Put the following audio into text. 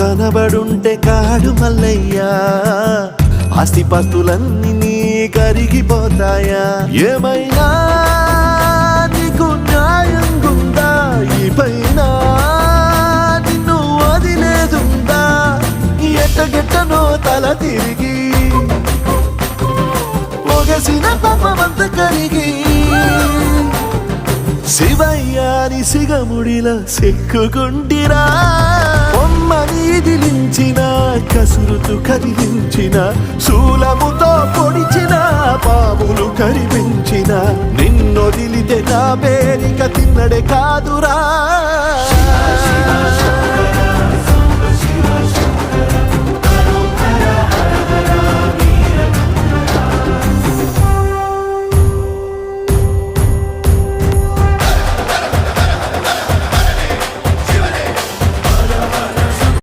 కనబడుంటే కాడు మల్లయ్యా ఆస్తిపాస్తులన్నీ నీ కరిగిపోతాయా ఏమైనా నీకు న్యాయంగుందా ఈ పైన నిన్ను వదిలేదుందా ఎట్టగెట్టనో తల తిరిగి పొగసిన పాపమంత కరిగి శివయ్యాని సిగముడిలా సిక్కుకుంటిరా బొమ్మని దిలించిన కసురుతూ కదిలించిన శూలముతో పొడిచిన పాములు కరిపించిన నిన్నొదిలితే నా పేరిక తిన్నడే కాదురా